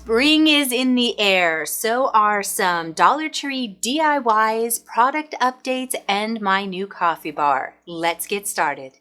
Spring is in the air, so are some Dollar Tree DIYs, product updates, and my new coffee bar. Let's get started.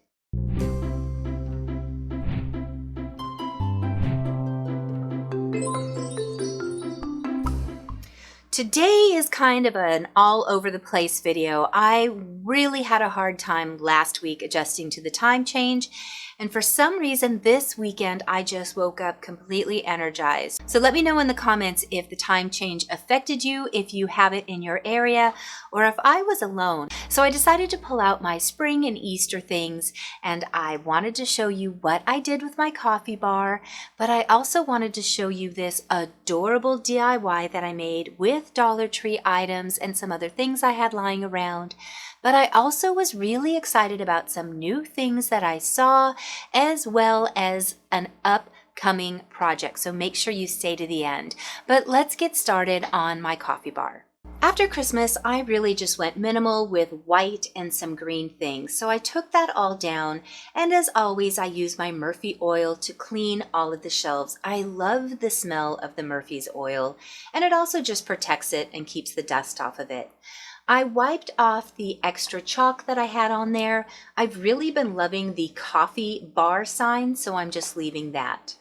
Today is kind of an all over the place video. I really had a hard time last week adjusting to the time change, and for some reason this weekend I just woke up completely energized. So let me know in the comments if the time change affected you, if you have it in your area, or if I was alone. So I decided to pull out my spring and Easter things, and I wanted to show you what I did with my coffee bar, but I also wanted to show you this adorable DIY that I made with Dollar Tree items and some other things I had lying around. But I also was really excited about some new things that I saw, as well as an upcoming project. So make sure you stay to the end. But let's get started on my coffee bar. After Christmas, I really just went minimal with white and some green things. So I took that all down, and as always, I use my Murphy oil to clean all of the shelves. I love the smell of the Murphy's oil, and it also just protects it and keeps the dust off of it. I wiped off the extra chalk that I had on there. I've really been loving the coffee bar sign, so I'm just leaving that.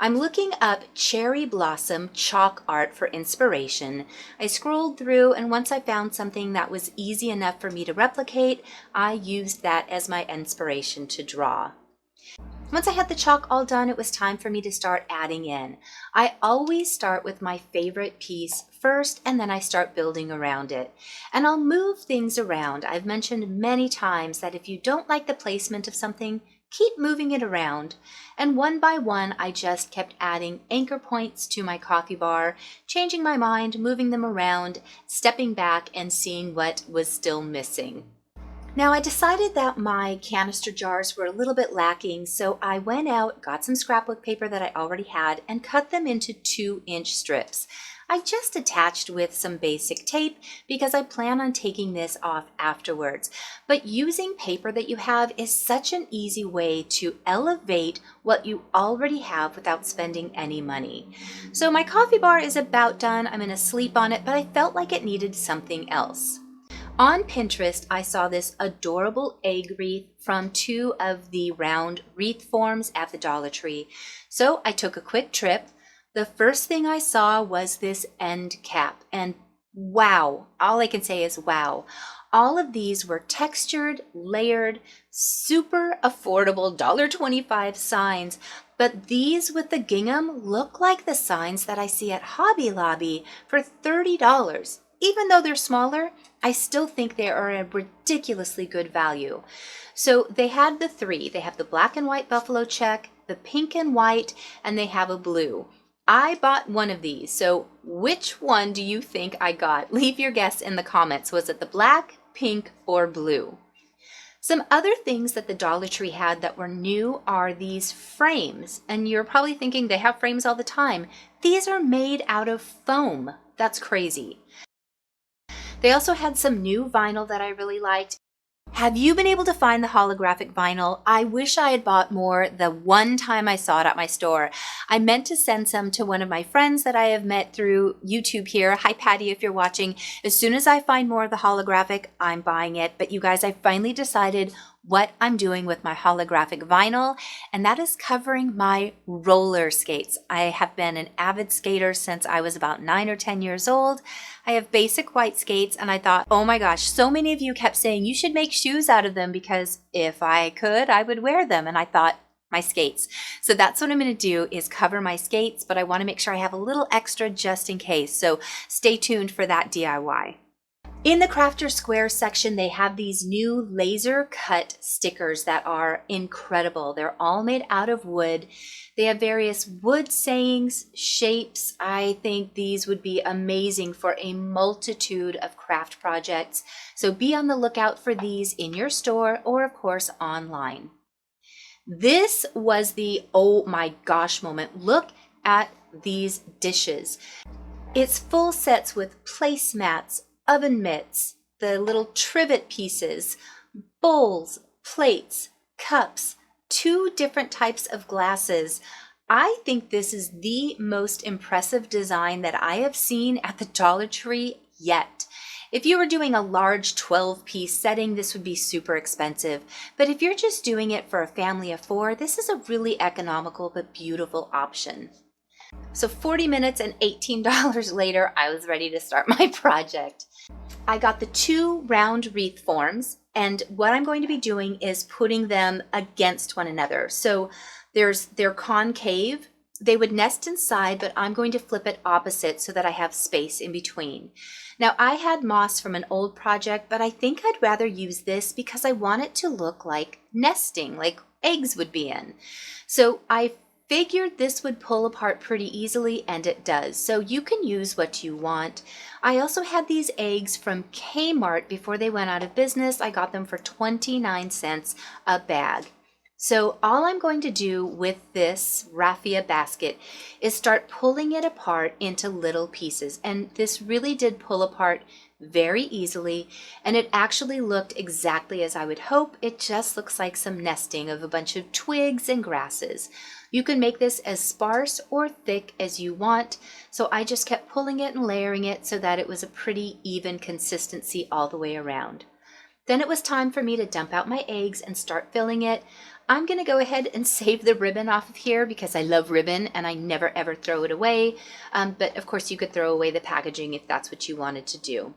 I'm looking up cherry blossom chalk art for inspiration. I scrolled through, and once I found something that was easy enough for me to replicate, I used that as my inspiration to draw. Once I had the chalk all done, it was time for me to start adding in. I always start with my favorite piece first, and then I start building around it. And I'll move things around. I've mentioned many times that if you don't like the placement of something, keep moving it around. And one by one, I just kept adding anchor points to my coffee bar, changing my mind, moving them around, stepping back, and seeing what was still missing. Now I decided that my canister jars were a little bit lacking, so I went out, got some scrapbook paper that I already had, and cut them into 2-inch strips. I just attached with some basic tape because I plan on taking this off afterwards. But using paper that you have is such an easy way to elevate what you already have without spending any money. So my coffee bar is about done. I'm going to sleep on it, but I felt like it needed something else. On Pinterest, I saw this adorable egg wreath from 2 of the round wreath forms at the Dollar Tree. So I took a quick trip. The first thing I saw was this end cap, and wow, all I can say is wow. All of these were textured, layered, super affordable $1.25 signs, but these with the gingham look like the signs that I see at Hobby Lobby for $30. Even though they're smaller, I still think they are a ridiculously good value. So they had the 3. They have the black and white buffalo check, the pink and white, and they have a blue. I bought one of these, so which one do you think I got? Leave your guess in the comments. Was it the black, pink, or blue? Some other things that the Dollar Tree had that were new are these frames, and you're probably thinking they have frames all the time. These are made out of foam. That's crazy. They also had some new vinyl that I really liked. Have you been able to find the holographic vinyl? I wish I had bought more the one time I saw it at my store. I meant to send some to one of my friends that I have met through YouTube here. Hi, Patty, if you're watching. As soon as I find more of the holographic, I'm buying it. But you guys, I finally decided what I'm doing with my holographic vinyl, and that is covering my roller skates. I have been an avid skater since I was about 9 or 10 years old. I have basic white skates, and I thought, oh my gosh, so many of you kept saying you should make shoes out of them because if I could, I would wear them. And I thought, my skates. So that's what I'm going to do, is cover my skates, but I want to make sure I have a little extra just in case. So stay tuned for that DIY. In the Crafter Square section, they have these new laser cut stickers that are incredible. They're all made out of wood. They have various wood sayings, shapes. I think these would be amazing for a multitude of craft projects. So be on the lookout for these in your store or, of course, online. This was the oh my gosh moment. Look at these dishes. It's full sets with placemats, oven mitts, the little trivet pieces, bowls, plates, cups, 2 different types of glasses, I think this is the most impressive design that I have seen at the Dollar Tree yet. If you were doing a large 12-piece setting, this would be super expensive. But if you're just doing it for a family of 4, this is a really economical but beautiful option. So 40 minutes and $18 later, I was ready to start my project. I got the 2 round wreath forms, and what I'm going to be doing is putting them against one another. So they're concave. They would nest inside, but I'm going to flip it opposite so that I have space in between. Now, I had moss from an old project, but I think I'd rather use this because I want it to look like nesting, like eggs would be in. So I figured this would pull apart pretty easily, and it does. So you can use what you want. I also had these eggs from Kmart before they went out of business. I got them for 29 cents a bag. So all I'm going to do with this raffia basket is start pulling it apart into little pieces. And this really did pull apart very easily, and it actually looked exactly as I would hope. It just looks like some nesting of a bunch of twigs and grasses. You can make this as sparse or thick as you want, so I just kept pulling it and layering it so that it was a pretty even consistency all the way around. Then it was time for me to dump out my eggs and start filling it. I'm going to go ahead and save the ribbon off of here because I love ribbon and I never ever throw it away. But of course you could throw away the packaging if that's what you wanted to do.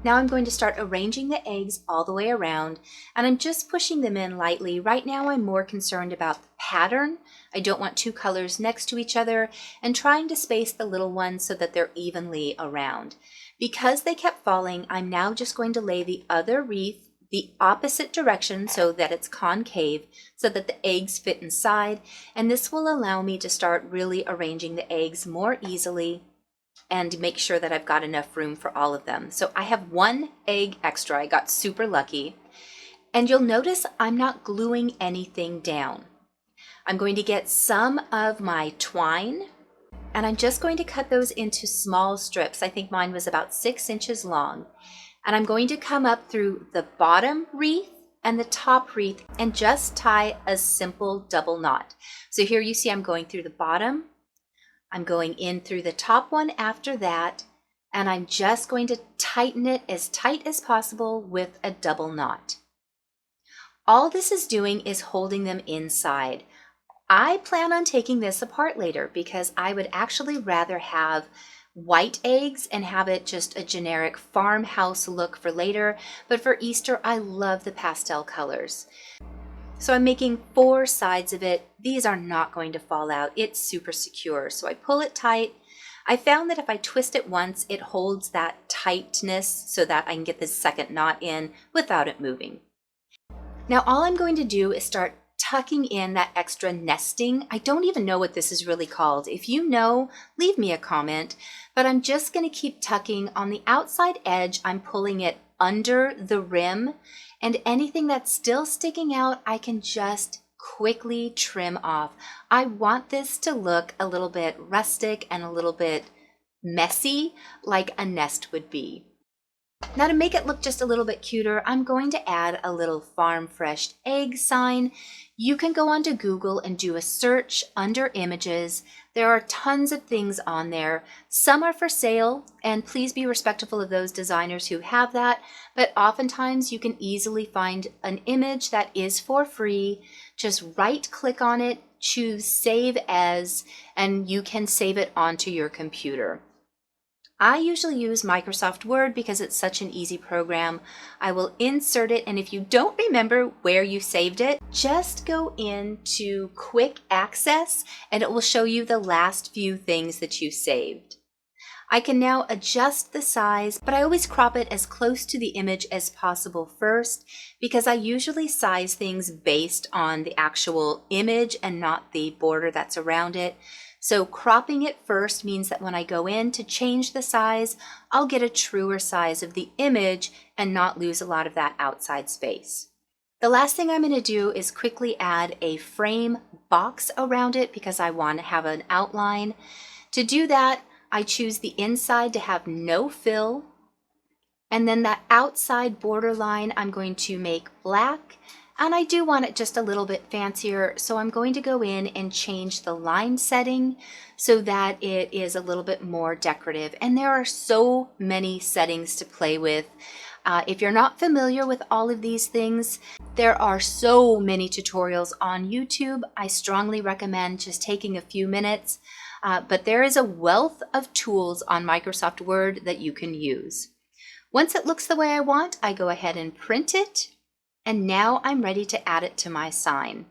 Now I'm going to start arranging the eggs all the way around, and I'm just pushing them in lightly. Right now I'm more concerned about the pattern. I don't want 2 colors next to each other, and trying to space the little ones so that they're evenly around. Because they kept falling, I'm now just going to lay the other wreath the opposite direction so that it's concave, so that the eggs fit inside, and this will allow me to start really arranging the eggs more easily and make sure that I've got enough room for all of them. So I have 1 egg extra. I got super lucky. And you'll notice I'm not gluing anything down. I'm going to get some of my twine, and I'm just going to cut those into small strips. I think mine was about 6 inches long. And I'm going to come up through the bottom wreath and the top wreath and just tie a simple double knot. So here you see I'm going through the bottom, I'm going in through the top one after that, and I'm just going to tighten it as tight as possible with a double knot. All this is doing is holding them inside. I plan on taking this apart later because I would actually rather have white eggs and have it just a generic farmhouse look for later, but for Easter I love the pastel colors. So I'm making 4 sides of it. These are not going to fall out. It's super secure. So I pull it tight. I found that if I twist it once, it holds that tightness so that I can get this second knot in without it moving. Now all I'm going to do is start tucking in that extra nesting. I don't even know what this is really called. If you know, leave me a comment. But I'm just going to keep tucking on the outside edge. I'm pulling it under the rim, and anything that's still sticking out, I can just quickly trim off. I want this to look a little bit rustic and a little bit messy, like a nest would be. Now to make it look just a little bit cuter, I'm going to add a little farm fresh egg sign. You can go onto Google and do a search under images. There are tons of things on there. Some are for sale, and please be respectful of those designers who have that, but oftentimes you can easily find an image that is for free. Just right click on it, choose Save As, and you can save it onto your computer. I usually use Microsoft Word because it's such an easy program. I will insert it, and if you don't remember where you saved it, just go into Quick Access and it will show you the last few things that you saved. I can now adjust the size, but I always crop it as close to the image as possible first because I usually size things based on the actual image and not the border that's around it. So cropping it first means that when I go in to change the size, I'll get a truer size of the image and not lose a lot of that outside space. The last thing I'm going to do is quickly add a frame box around it because I want to have an outline. To do that, I choose the inside to have no fill, and then that outside border line I'm going to make black, And I do want it just a little bit fancier, so I'm going to go in and change the line setting so that it is a little bit more decorative. And there are so many settings to play with. If you're not familiar with all of these things, there are so many tutorials on YouTube. I strongly recommend just taking a few minutes, but there is a wealth of tools on Microsoft Word that you can use. Once it looks the way I want, I go ahead and print it, and now I'm ready to add it to my sign.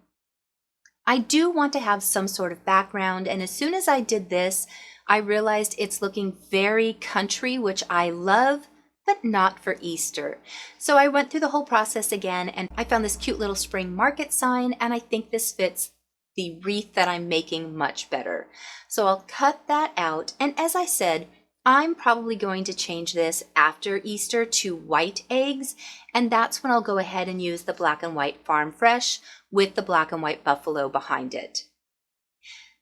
I do want to have some sort of background, and as soon as I did this, I realized it's looking very country, which I love, but not for Easter. So I went through the whole process again, and I found this cute little spring market sign, and I think this fits the wreath that I'm making much better. So I'll cut that out, and as I said, I'm probably going to change this after Easter to white eggs, and that's when I'll go ahead and use the black and white Farm Fresh with the black and white buffalo behind it.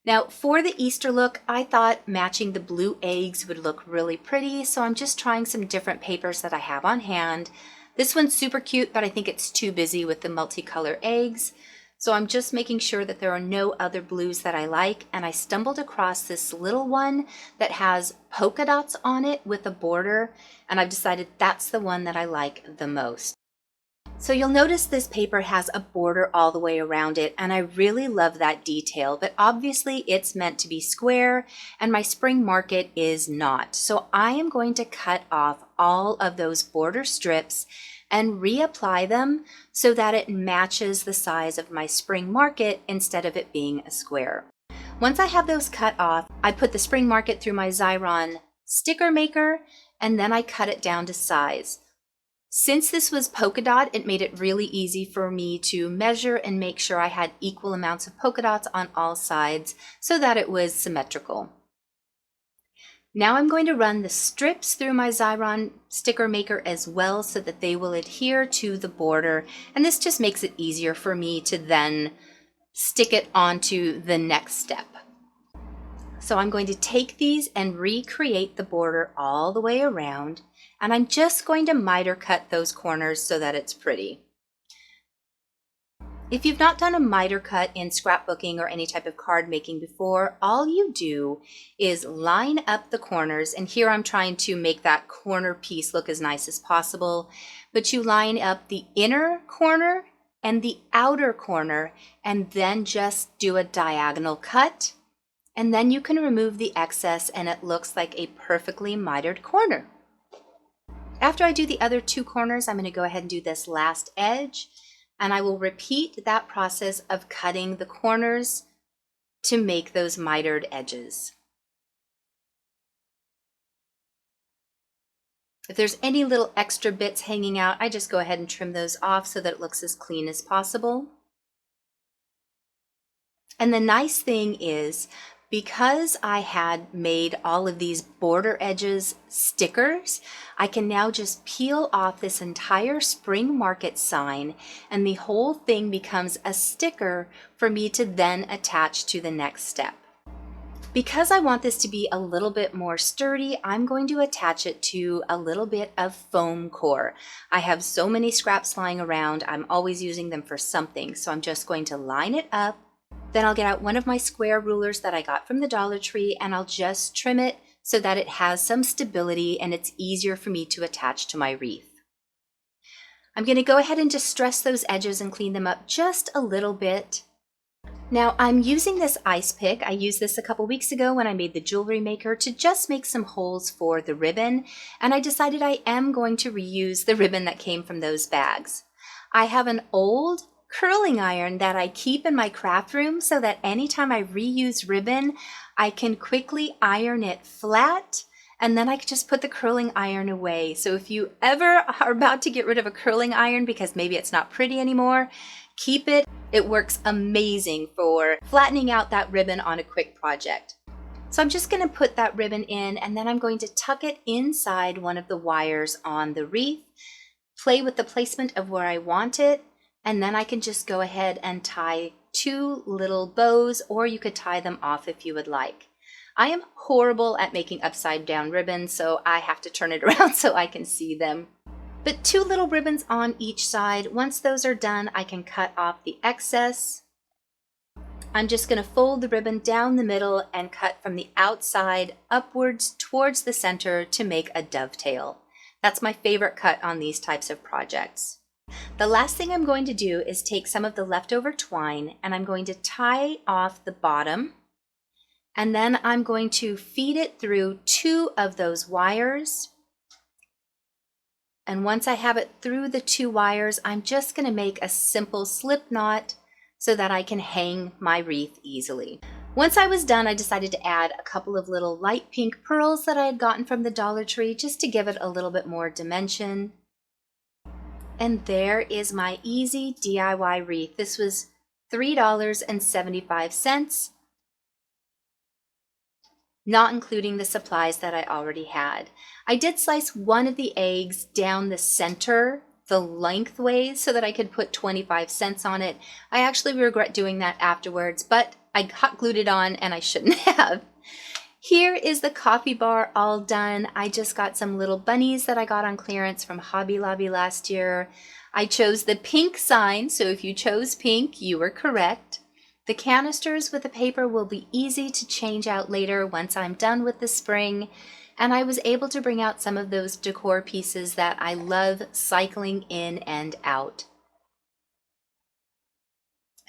Now for the Easter look, I thought matching the blue eggs would look really pretty, so I'm just trying some different papers that I have on hand. This one's super cute, but I think it's too busy with the multicolor eggs. So I'm just making sure that there are no other blues that I like, and I stumbled across this little one that has polka dots on it with a border, and I've decided that's the one that I like the most. So you'll notice this paper has a border all the way around it, and I really love that detail, but obviously it's meant to be square, and my spring market is not. So I am going to cut off all of those border strips and reapply them so that it matches the size of my spring market instead of it being a square. Once I have those cut off, I put the spring market through my Xyron sticker maker, and then I cut it down to size. Since this was polka dot, it made it really easy for me to measure and make sure I had equal amounts of polka dots on all sides so that it was symmetrical. Now I'm going to run the strips through my Xyron sticker maker as well so that they will adhere to the border, and this just makes it easier for me to then stick it onto the next step. So I'm going to take these and recreate the border all the way around, and I'm just going to miter cut those corners so that it's pretty. If you've not done a miter cut in scrapbooking or any type of card making before, all you do is line up the corners, and here I'm trying to make that corner piece look as nice as possible, but you line up the inner corner and the outer corner and then just do a diagonal cut, and then you can remove the excess and it looks like a perfectly mitered corner. After I do the other two corners, I'm going to go ahead and do this last edge. And I will repeat that process of cutting the corners to make those mitered edges. If there's any little extra bits hanging out, I just go ahead and trim those off so that it looks as clean as possible. And the nice thing is, because I had made all of these border edges stickers, I can now just peel off this entire spring market sign, and the whole thing becomes a sticker for me to then attach to the next step. Because I want this to be a little bit more sturdy, I'm going to attach it to a little bit of foam core. I have so many scraps lying around, I'm always using them for something, so I'm just going to line it up. Then I'll get out one of my square rulers that I got from the Dollar Tree, and I'll just trim it so that it has some stability and it's easier for me to attach to my wreath. I'm going to go ahead and distress those edges and clean them up just a little bit. Now I'm using this ice pick. I used this a couple weeks ago when I made the jewelry maker to just make some holes for the ribbon, and I decided I am going to reuse the ribbon that came from those bags. I have an old curling iron that I keep in my craft room so that anytime I reuse ribbon, I can quickly iron it flat, and then I can just put the curling iron away. So if you ever are about to get rid of a curling iron because maybe it's not pretty anymore, keep it. It works amazing for flattening out that ribbon on a quick project. So I'm just going to put that ribbon in, and then I'm going to tuck it inside one of the wires on the wreath, play with the placement of where I want it, and then I can just go ahead and tie two little bows, or you could tie them off if you would like. I am horrible at making upside down ribbons, so I have to turn it around so I can see them. but 2 little ribbons on each side. Once those are done, I can cut off the excess. I'm just going to fold the ribbon down the middle and cut from the outside upwards towards the center to make a dovetail. That's my favorite cut on these types of projects. The last thing I'm going to do is take some of the leftover twine and I'm going to tie off the bottom, and then I'm going to feed it through 2 of those wires. And once I have it through the 2 wires, I'm just going to make a simple slip knot so that I can hang my wreath easily. Once I was done, I decided to add a couple of little light pink pearls that I had gotten from the Dollar Tree just to give it a little bit more dimension. And there is my easy DIY wreath. This was $3.75, not including the supplies that I already had. I did slice one of the eggs down the center, the lengthways, so that I could put 25 cents on it. I actually regret doing that afterwards, but I hot glued it on and I shouldn't have. Here is the coffee bar all done. I just got some little bunnies that I got on clearance from Hobby Lobby last year. I chose the pink sign, so if you chose pink, you were correct. The canisters with the paper will be easy to change out later once I'm done with the spring. And I was able to bring out some of those decor pieces that I love cycling in and out.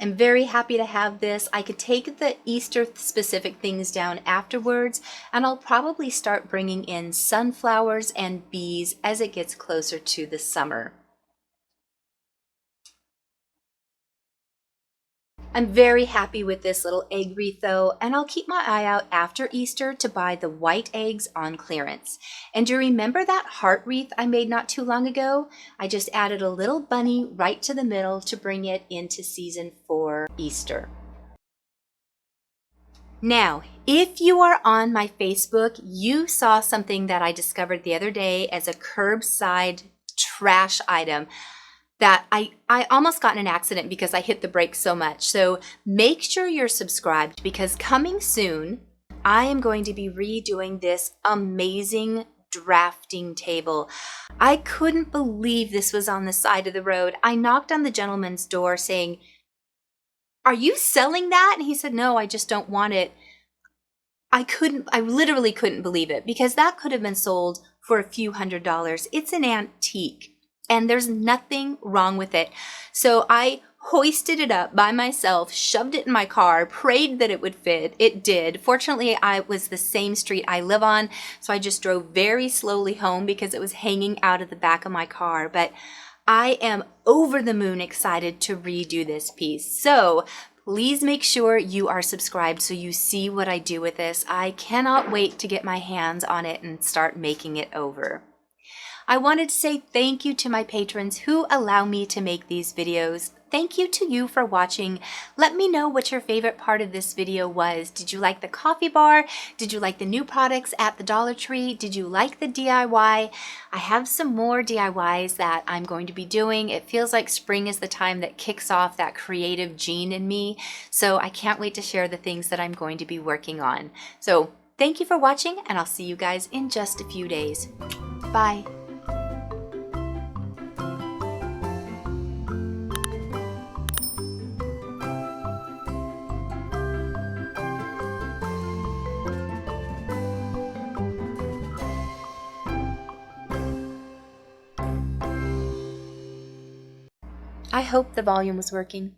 I'm very happy to have this. I could take the Easter specific things down afterwards, and I'll probably start bringing in sunflowers and bees as it gets closer to the summer. I'm very happy with this little egg wreath though, and I'll keep my eye out after Easter to buy the white eggs on clearance. And do you remember that heart wreath I made not too long ago? I just added a little bunny right to the middle to bring it into season for Easter. Now, if you are on my Facebook, you saw something that I discovered the other day as a curbside trash item that I almost got in an accident because I hit the brakes so much. So make sure you're subscribed, because coming soon, I am going to be redoing this amazing drafting table. I couldn't believe this was on the side of the road. I knocked on the gentleman's door saying, "Are you selling that?" And he said, "No, I just don't want it." I literally couldn't believe it, because that could have been sold for a few $100s. It's an antique. And there's nothing wrong with it. So I hoisted it up by myself, shoved it in my car, prayed that it would fit. It did. Fortunately, I was the same street I live on, so I just drove very slowly home because it was hanging out of the back of my car. But I am over the moon excited to redo this piece. So please make sure you are subscribed so you see what I do with this. I cannot wait to get my hands on it and start making it over. I wanted to say thank you to my patrons who allow me to make these videos. Thank you to you for watching. Let me know what your favorite part of this video was. Did you like the coffee bar? Did you like the new products at the Dollar Tree? Did you like the DIY? I have some more DIYs that I'm going to be doing. It feels like spring is the time that kicks off that creative gene in me. So I can't wait to share the things that I'm going to be working on. So thank you for watching, and I'll see you guys in just a few days. Bye. I hope the volume was working.